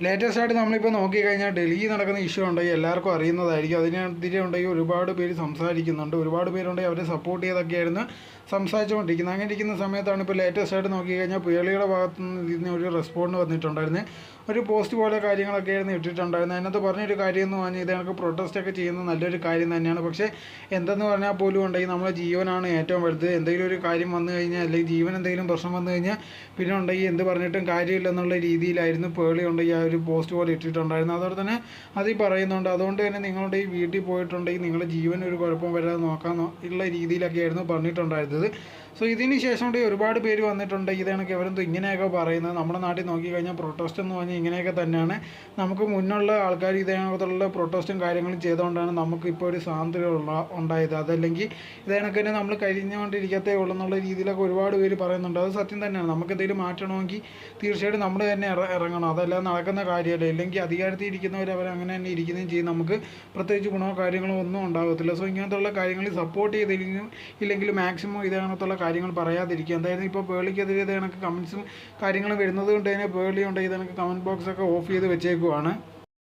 Latest ആയിട്ട് നമ്മളിപ്പോൾ നോക്കിക്കഴിഞ്ഞാൽ ഡൽഹിയിൽ നടക്കുന്ന ഇഷ്യൂ ഉണ്ടെങ്കിൽ എല്ലാവർക്കും അറിയുന്നതായിരിക്കും. അതിനെതിരെ ഉണ്ടെങ്കിൽ ഒരുപാട് പേര് സംസാരിക്കുന്നുണ്ട്, ഒരുപാട് പേരുണ്ടെങ്കിൽ അവരെ സപ്പോർട്ട് ചെയ്തൊക്കെയായിരുന്നു സംസാരിച്ചുകൊണ്ടിരിക്കുന്നത്. അങ്ങനെ ഇരിക്കുന്ന സമയത്താണ് ഇപ്പോൾ ലേറ്റസ്റ്റ് ആയിട്ട് നോക്കിക്കഴിഞ്ഞാൽ പേളിയുടെ ഭാഗത്തു നിന്ന് ഇതിന് ഒരു റെസ്പോണ്ട് വന്നിട്ടുണ്ടായിരുന്നു. ഒരു പോസ്റ്റ് പോലെ കാര്യങ്ങളൊക്കെയായിരുന്നു ഇട്ടിട്ടുണ്ടായിരുന്നത്. അതിനകത്ത് പറഞ്ഞൊരു കാര്യം എന്ന് പറഞ്ഞാൽ ഇത് കണക്ക് പ്രൊട്ടസ്റ്റ് ഒക്കെ ചെയ്യുന്നത് നല്ലൊരു കാര്യം തന്നെയാണ്. പക്ഷേ എന്തെന്ന് പറഞ്ഞാൽ പോലും ഉണ്ടെങ്കിൽ നമ്മുടെ ജീവനാണ് ഏറ്റവും വലുത്. എന്തെങ്കിലും ഒരു കാര്യം വന്നു കഴിഞ്ഞാൽ അല്ലെങ്കിൽ ജീവൻ എന്തെങ്കിലും പ്രശ്നം വന്നു കഴിഞ്ഞാൽ പിന്നെ ഉണ്ടെങ്കിൽ എന്ത് പറഞ്ഞിട്ടും കാര്യമില്ലെന്നുള്ള രീതിയിലായിരുന്നു പേളി ഉണ്ടെങ്കിൽ ആ ഒരു പോസ്റ്റ് പോലെ ഇട്ടിട്ടുണ്ടായിരുന്നു. അതോടെ തന്നെ അതിൽ പറയുന്നുണ്ട്, അതുകൊണ്ട് തന്നെ നിങ്ങളുടെ ഈ വീട്ടിൽ പോയിട്ടുണ്ടെങ്കിൽ നിങ്ങളുടെ ജീവൻ ഒരു കുഴപ്പം വരാതെ നോക്കാൻ ഉള്ള രീതിയിലൊക്കെയായിരുന്നു പറഞ്ഞിട്ടുണ്ടായിരുന്നത്. സോ ഇതിന് ശേഷം കൂടി ഒരുപാട് പേര് വന്നിട്ടുണ്ട് ഇത് കണക്ക് ഇവരെന്തോ ഇങ്ങനെയൊക്കെ പറയുന്നത്. നമ്മുടെ നാട്ടിൽ നോക്കിക്കഴിഞ്ഞാൽ പ്രൊട്ടസ്റ്റ് എന്ന് പറഞ്ഞാൽ ഇങ്ങനെയൊക്കെ തന്നെയാണ്. നമുക്ക് മുന്നുള്ള ആൾക്കാർ ഇതേകണക്കുള്ള പ്രൊട്ടസ്റ്റും കാര്യങ്ങളും ചെയ്തുകൊണ്ടാണ് നമുക്കിപ്പോൾ ഒരു സ്വാതന്ത്ര്യം ഉണ്ടായത്. അതല്ലെങ്കിൽ ഇതേകണക്ക് തന്നെ നമ്മൾ കഴിഞ്ഞുകൊണ്ടിരിക്കത്തേ ഉള്ളൂ എന്നുള്ള രീതിയിലൊക്കെ ഒരുപാട് പേര് പറയുന്നുണ്ട്. അത് സത്യം തന്നെയാണ്. നമുക്ക് എന്തെങ്കിലും മാറ്റണമെങ്കിൽ തീർച്ചയായിട്ടും നമ്മൾ തന്നെ ഇറങ്ങണം. അതെല്ലാം നടക്കുന്ന കാര്യമല്ല. ഇല്ലെങ്കിൽ അധികാരത്തിൽ ഇരിക്കുന്നവർ അവരങ്ങനെ തന്നെ ഇരിക്കുകയും ചെയ്യും. നമുക്ക് പ്രത്യേകിച്ച് ഗുണമോ കാര്യങ്ങളോ ഒന്നും ഉണ്ടാകത്തില്ല. സോ ഇങ്ങനത്തുള്ള കാര്യങ്ങൾ സപ്പോർട്ട് ഇല്ലെങ്കിൽ മാക്സിമം ഇതേകണത്തുള്ള കാര്യങ്ങൾ പറയാതിരിക്കുക. എന്തായാലും ഇപ്പോൾ പേളിക്കെതിരെ ഇത് കണക്ക് കമൻസും കാര്യങ്ങളും വരുന്നത് കൊണ്ട് തന്നെ പേളി ഉണ്ട് ഇത് കണക്ക് കമൻറ്റ് ബോക്സൊക്കെ ഓഫ് ചെയ്ത് വെച്ചേക്കുവാണ്.